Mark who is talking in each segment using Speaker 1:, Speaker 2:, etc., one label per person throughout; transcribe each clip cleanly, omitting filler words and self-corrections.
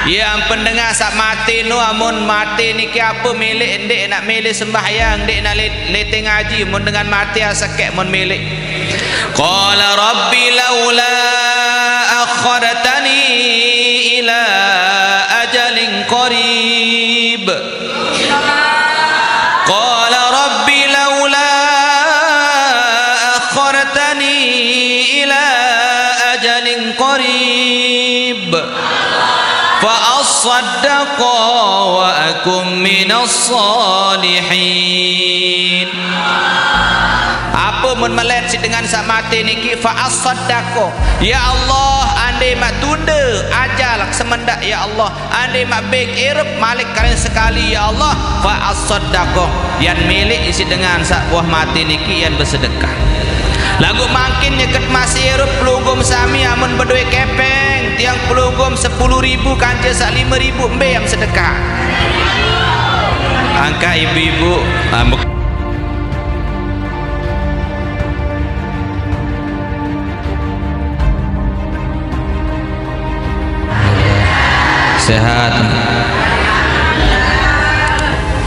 Speaker 1: Ya pendengar sak mati nu amun mati niki apa milik ndik nak milih sembahyang ndik nak letih ngaji mun dengan mati asakek mun milik. Qala rabbi laula akhartani ila ajalin qarib. Qala rabbi laula akhartani ila ajalin qarib fa asaddaqa wa akum minas salihin. Apa mun melet si dengan sak mati niki fa asaddaqa. Ya Allah, andai mak tunda ajal semendak ya Allah, andai mak beg irep malik kalian sekali ya Allah, fa asaddaqa. Yang milik isi dengan sak buah mati niki yang bersedekah. Lagu makin nyeket masih hirup pelugum sami amun berduit kepeng tiang pelugum 10.000 kanja sak 5.000 mbe yang sedekah. Angka ibu-ibu sehat,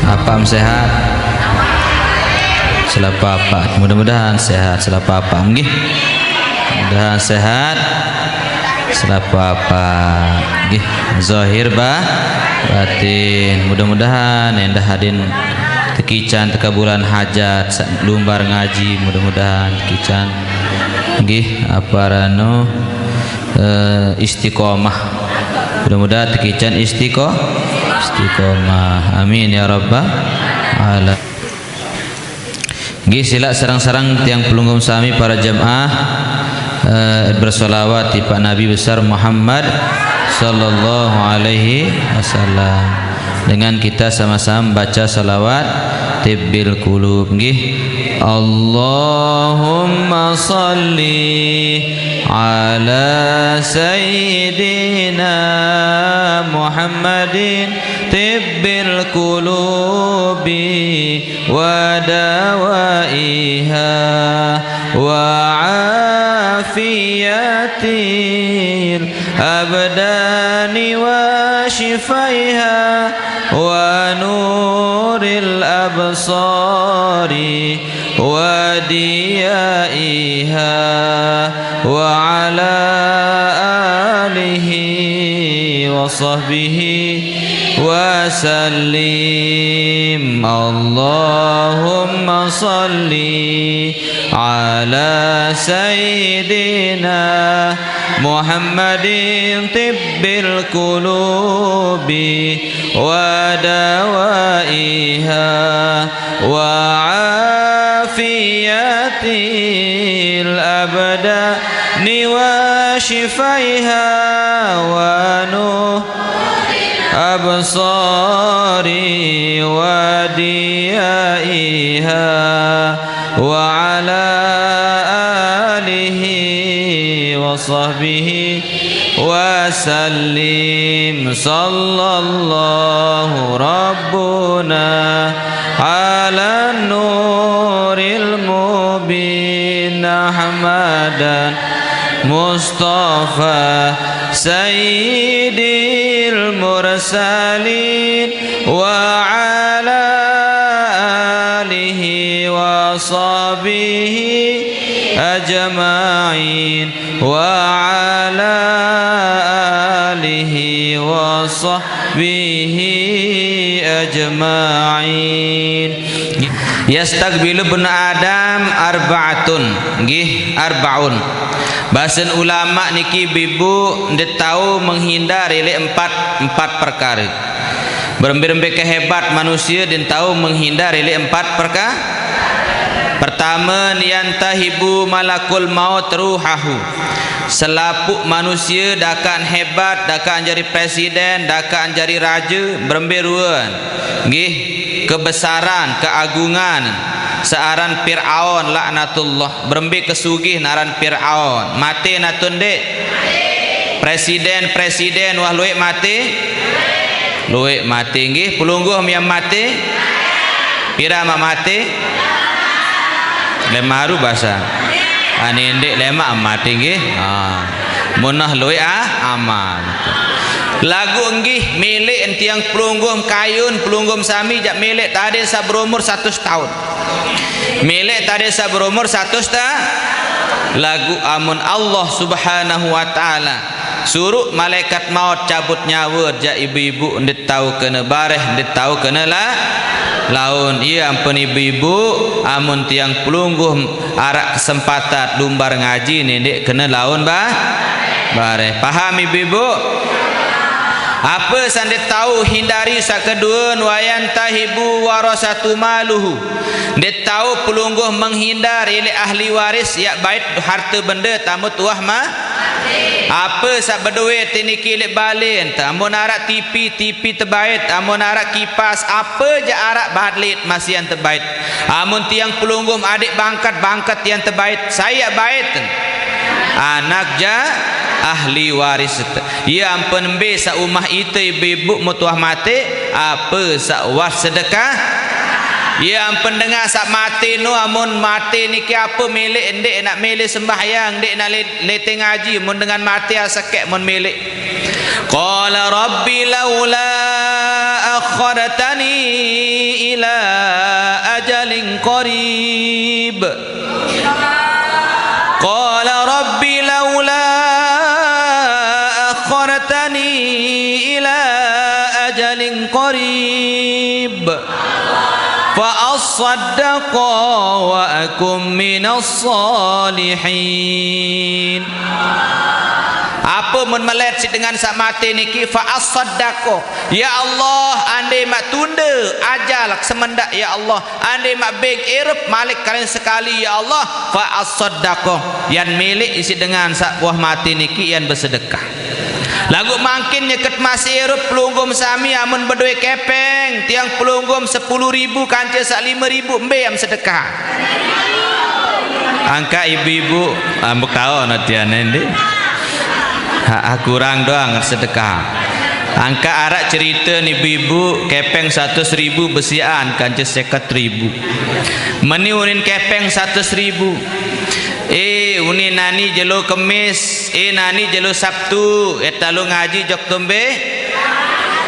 Speaker 1: apam sehat, selapa-apa, mudah-mudahan sehat selapa-apa, nggih. Mudah-mudahan sehat selapa-apa, nggih. Zahir batin, mudah-mudahan endah hadin tekican tekabulan hajat lumbar ngaji, mudah-mudahan tekican nggih aparano istiqomah, mudah-mudahan tekican istiqomah, amin ya rabbal alamin. Nggih, sila sarang-sarang tiang pelunggum sami para jamaah bersolawat di Pak Nabi besar Muhammad sallallahu alaihi wasallam. Dengan kita sama-sama baca salawat tibbil qulub, nggih. Allahumma salli ala sayyidina Muhammadin tibbil qulubi wa dawaiha wa afiyatil abdani wa shifaiha wa nuril absari wa diyaiha wa ala alihi wa sahbihi wa sallim. Allahumma salli ala sayyidina Muhammadin tibbil qulubi wa dawaiha wa afiyatil abdani wa shifaiha wa absari wa diyaiha wa ala alihi wa sahbihi wa sallim. Sallallahu rabbuna ala nuril mubin ahmadan mustafa sayyidil mursalin wa ala alihi wa sahbihi ajma'in wa ala alihi wa sahbihi ajma'in. Yastaqbilu ibn Adam arba'atun, nggih, arbaun. Bahasan ulama niki bibu ndet tahu menghindar ile empat perkara. Berembe-rembe kehebat manusia dan tahu menghindar ile empat perkara. Pertama, niyantahibu malakul maut ruhahu. Selapuk manusia dakan hebat, dakan jadi presiden, dakan jadi raja, berembe-ruan. Nggih, kebesaran, keagungan searan Fir'aun laknatullah, berembe kesugih naran Fir'aun, mati natun dek presiden wah luik mati nggih. Pelungguh yang mati pira mak mati lemaru bahasa ani ndek lemak mati nggih. Munah luik amal. lagu enggih milik entiang pelunggum kayun pelunggum sami jak milik tadi sa berumur 100 tahun milik tadi sa berumur 100 tahun lagu amun Allah subhanahu wa ta'ala suruh malaikat maut cabut nyawa jak ibu-ibu ndet tahu kena bareh ndet tahu kena laun iya ampun ibu-ibu amun tiang pelungguh arak kesempatan lumbar ngaji nendek kena laun bareh paham ibu-ibu apa sandet tahu hindari sakedua wayan tahibu warasatu maluhu dia tahu pelungguh menghindar oleh ahli waris ya bait harta benda tamu tuah apa sak berduit ini kilik balin amun arak tipi terbaik amun arak kipas apa je arak badlit masih yang terbaik amun tiang pelunggum adik bangkat yang terbaik saya bait anak ja ahli waris ya ampun be sa umah itu ibu-ibu mutuah mati apa sak was sedekah ya ampun dengar sak mati nu amun mati niki apa milik ndek nak milik sembahyang ndek nak lete ngaji mun dengan mati asakek mun milik qala rabbi laula akhartani ila ajalin qarib qala rabbi laula akhartani ila ajalin qarib fa'asaddaqa wa akum minas salihin apa mun melet si dengan sak mati niki fa'asaddaqa ya Allah andai mak tunda ajal semendak ya Allah andai mak beg irep malik kalian sekali ya Allah fa'asaddaqa yang milik isi dengan sak buah mati niki yang bersedekah lagu makin nyeket masih erup pelunggum sami amun berdua kepeng tiang pelunggum 10.000 kancil sak 5.000 mbe yang sedekah angka ibu-ibu ambek tahu nantian ini kurang doang sedekah angka arak cerita ni ibu-ibu kepeng 100.000 besian kancil 50.000 meniunin kepeng 100.000 uni nani jelo kemis nani jelo sabtu etalu ngaji jok tombe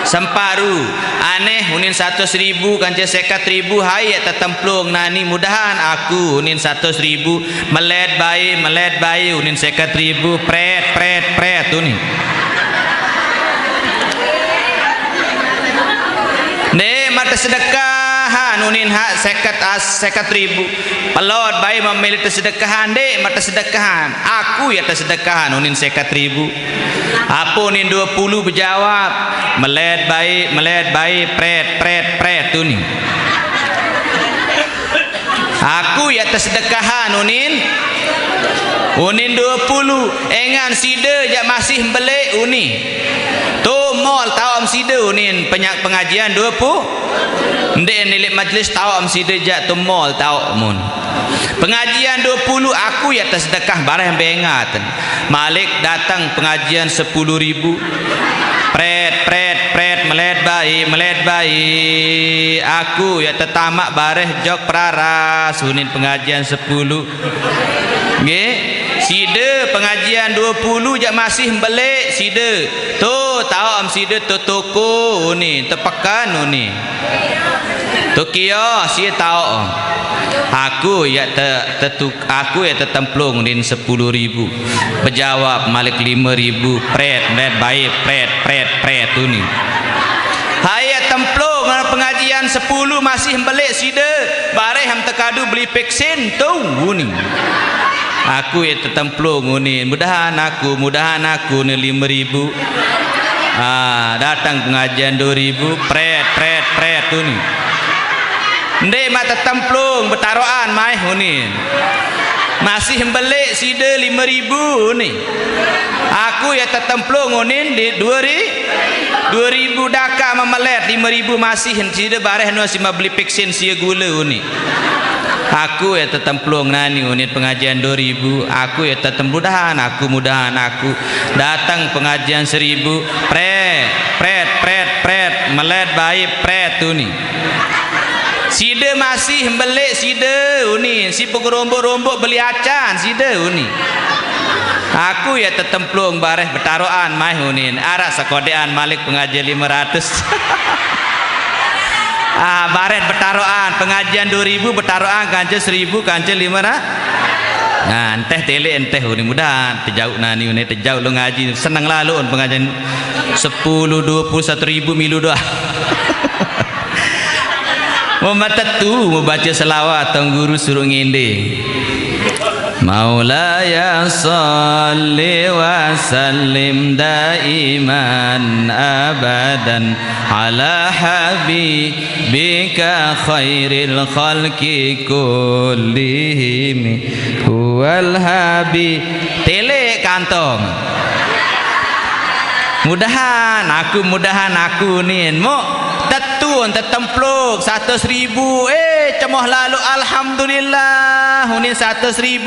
Speaker 1: semparu aneh unin 100.000 kancil 50.000 hai eta templung nani mudahan aku unin 100.000 melet bayi unin 50.000 pret unin ne mata sedekah nunin hak 50.000 pelot bayi memilih tersedekahan dek mata sedekahan aku ya tersedekahan nunin 50.000 apa nunin 20 berjawab melet bayi pret tu ni aku ya tersedekahan nunin 20 engan sida jak masih belik uni tu mall tahu am sida unin pengajian 20 ndek nilik majlis tahu am sida jak tu mall tahu mun pengajian 20 aku ya tersedekah barang bengat malik datang pengajian 10.000 pret melet bayi aku ya tetamak bareh jok praras unin pengajian 10 nggih sida pengajian 20 jak masih belik sida tu tahu am sida tu toko ni tepekan ni tu kia sia tahu aku ya aku ya tetemplung din 10.000 berjawab malik 5.000 pret baik pret tu ni hayat templung pengajian 10 masih belik sida bareh ham tekadu beli vaksin tu ni aku ya tetemplung ni mudahan aku ni 5.000 datang pengajian 2.000 pret tu ni ndek mata templung betaroan mai hunin masih belik sida 5.000 ni aku ya tetemplung hunin di 2.000 dakak memelet 5.000 masih sida bareh no si beli vaksin sia gula ni aku ya tetemplung nani unit pengajian 2.000 aku ya mudahan aku datang pengajian 1.000 pret melet baik pret tu ni sida masih belik sida uni si pengerombok-rombok beli acan sida uni Aku ya tetemplung bareh betaroan mai hunin arak sakodean malik pengajian 500. Baret betaroan pengajian 2000 betaroan kancil 1000 kancil 500. Nah enteh tele enteh hunin mudah tejauh nani hunin tejauh lu ngaji seneng lalu pengajian 10 20 1000 milu doa. Mau tetu mau baca selawat tong guru suruh nginde. Maulaya salli wa sallim daiman abadan ala habibika khairil khalqi kullihim huwal habib. Tele kantong mudahan aku nih mau tetun tetempluk 100.000 cemoh lalu alhamdulillah hunin 100.000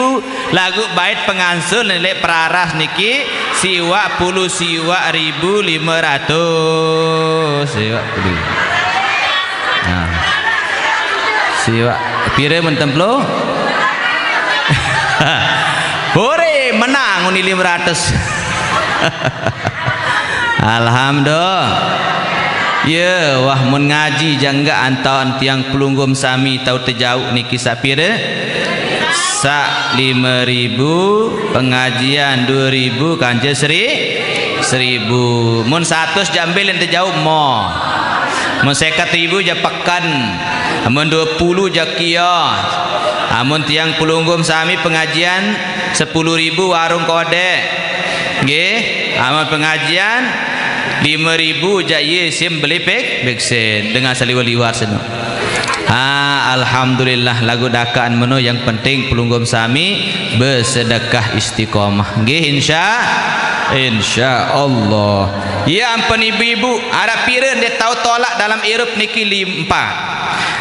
Speaker 1: lagu bait pengansul nilai peraras niki siwa 10 siwa 1.500 siwa 10 siwa pire mentempluk hore menang hunin 500. Alhamdulillah. Ya wah mun ngaji jangga antaun tiang pelunggum sami tau terjauh niki sapire sak 5.000 pengajian 2.000 kanje 1.000 mun 100 jambil yang terjauh mo mun 50.000 ja pekan mun 20 ja kios amun tiang pelunggum sami pengajian 10.000 warung kode nggih amun pengajian 5.000 jaya sim beli beksen dengan saliwaliwar seno. Alhamdulillah lagu dakaan menu yang penting pelunggum sami bersedekah istiqomah. Nggih insya Allah. Ya ampun ibu-ibu, ada pireun dia tahu tolak dalam irup niki 4.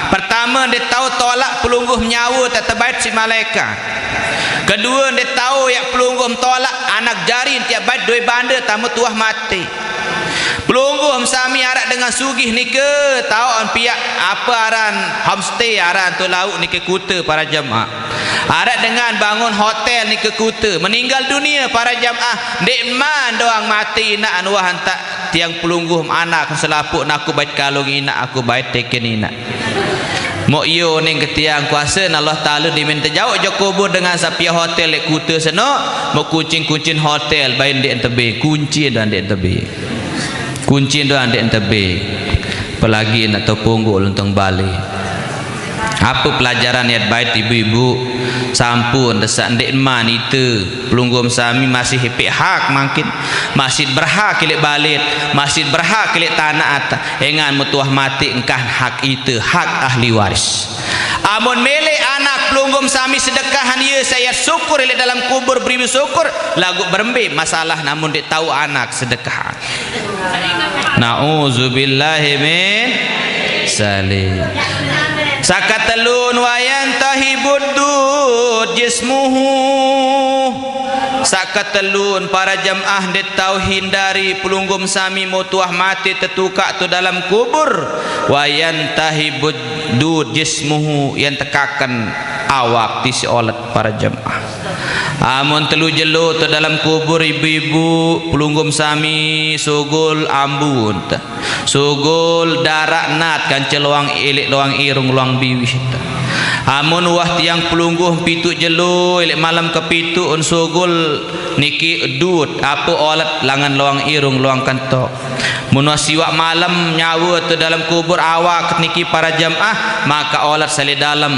Speaker 1: Pertama dia tahu tolak pelungguh nyawa tak terbaik si malaikat. Kedua dia tahu ya pelungguh tolak anak jari tiap bait doi banda tamu tuah mati. Pelungguh sami arak dengan sugih nike tahu on pihak apa aran homestay aran tu lauk nike kuta para jamaah arak dengan bangun hotel nike kuta meninggal dunia para jamaah nikman doang mati ina anwah hantak tiang pelungguh anak selapuk nak aku bait kalung ina aku bait teken ina mo iyo ning ketiang kuasa Allah Taala diminta jauh je kubur dengan sapia hotel lek kuta seno mo kuncin hotel bain di entebe kunci dan di entebe kunci doang di entebe apalagi nak topunggu lontong Bali. Apa pelajaran niat baik ibu-ibu sampun desak ndek man itu pelunggum sami masih hipik hak makin masih berhak kilik balit masih berhak kilik tanah atas engan mutuah mati engkah hak itu hak ahli waris. Amun mele anak pelunggum sami sedekahan ia saya syukur ile dalam kubur beri syukur lagu berembe masalah namun dia tahu anak sedekahan. Nauzubillahi min salim. Sakatelun wayan tahibudud jismuhu. Sakatelun para jamaah dia tahu hindari pelunggum sami mutuah mati tertukak tu dalam kubur wayan tahibudud jismuhu yang tekakan awak tisi olat para jamaah. Amun telu jelo tu dalam kubur ibu-ibu pelunggum sami sugul ambun sugul darak nat kan celuang ilik luang irung luang biwis. Amun wah tiang pelungguh pitu jelo ilik malam ke pitu un sugul niki dut apa olat langan luang irung luang kantok. Mun siwak malam nyawa tu dalam kubur awak niki para jamaah maka olat sali dalam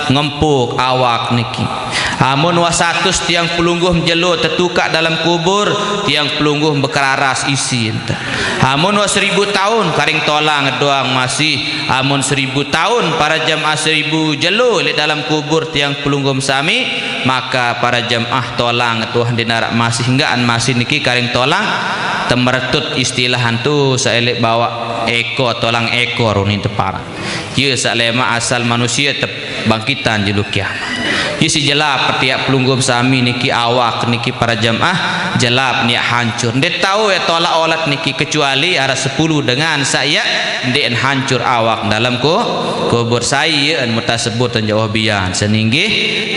Speaker 1: ngempuk awak niki. Amun wasatus tiang pelungguh jelo tertukak dalam kubur tiang pelungguh bekeraras isi ente. Amun 1000 tahun karing tolang doang masih amun 1000 tahun para jamaah 1000 jelo di dalam kubur tiang pelungguh sami maka para jamaah tolang tuah dinarak masih enggaan masih niki karing tolang temertut istilahan tu saelek bawa ekor tolang ekor ni tepara. Ye salema asal manusia bangkitan jelu kiamat. Isi jelap tiap pelunggum sami niki awak niki para jamaah jelap niat hancur. Dia tahu ya tolak olat niki kecuali ada 10 dengan saya dia hancur awak dalam kubur saya an mutasebut dan jauh bian seninggi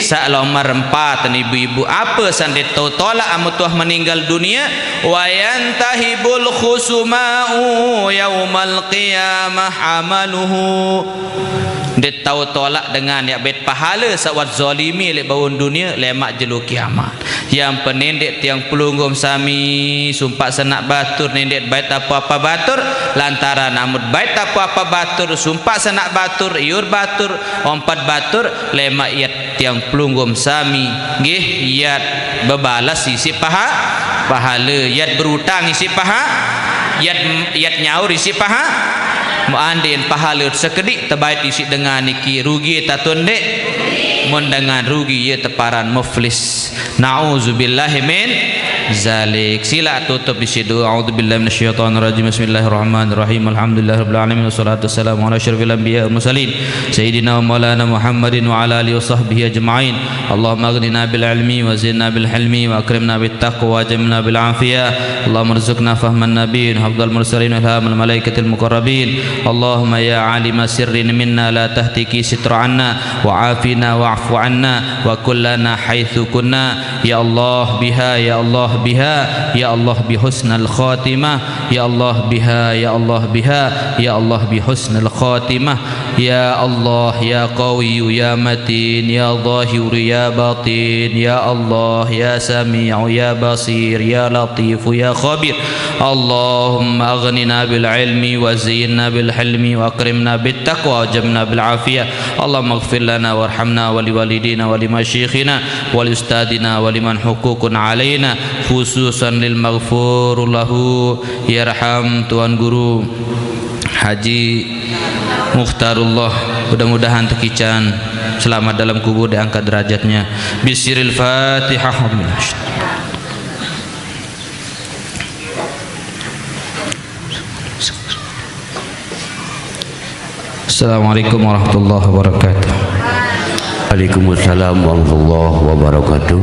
Speaker 1: sak lomar 4 ibu-ibu apa sande tolak amu tuah meninggal dunia wa yantahibul khusumau yaumal qiyamah amaluhu. Dia tahu tolak dengan ya bet pahala sawat zalimi le bawun dunia lemak jelu kiamat. Yang penendek tiang pelunggum sami sumpah senak batur nendek bait apa-apa batur lantaran amut bait apa-apa batur sumpah senak batur iur batur ompat batur lemak iat tiang pelunggum sami nggih iat bebalas isi pahala iat berutang isi iat nyaur isi muandin pahala sekedik terbaik isi dengan niki rugi tatundek mun dengan rugi ya teparan muflis. Nauzubillahi min zalik. Sila tutup di situ. A'udzubillahi minasyaitonir rajim. Bismillahirrahmanirrahim. Alhamdulillahirabbil alamin wassalatu wassalamu ala asyrofil anbiya'i wal mursalin sayyidina wa maulana Muhammadin wa ala alihi washabbihi ajma'in. Allahumma aghnina bil ilmi wa zinna bil hilmi wa akrimna bit taqwa wa jamilna bil afiyah. Allahumma rzuqna fahman nabiyyin hafdhal mursalin wa ilhamal malaikatil muqarrabin. Allahumma ya alima sirrin minna la tahtiki sitra anna wa afina wa'fu anna wa kullana haitsu kunna. Ya Allah biha ya Allah biha ya Allah bihusnal khatimah ya Allah biha ya Allah biha ya Allah bihusnal khatimah ya Allah ya qawiyyu ya matin ya zahir ya batin ya Allah ya sami'u ya basir ya latif ya khabir. Allahumma aghnina bil ilmi wa zayyinna bil hilmi wa akrimna bit taqwa wa jamna bil afiyah. Allahumma ighfir lana warhamna wa liwalidina wa limasyikhina wa liustadina wa liman hukukun alaina khususan lil maghfur lahu yarham Tuan Guru Haji Mukhtarullah, mudah-mudahan tekican selamat dalam kubur diangkat derajatnya. Bisiril Fatihah. Assalamualaikum warahmatullahi wabarakatuh.
Speaker 2: Waalaikumsalam warahmatullahi wabarakatuh.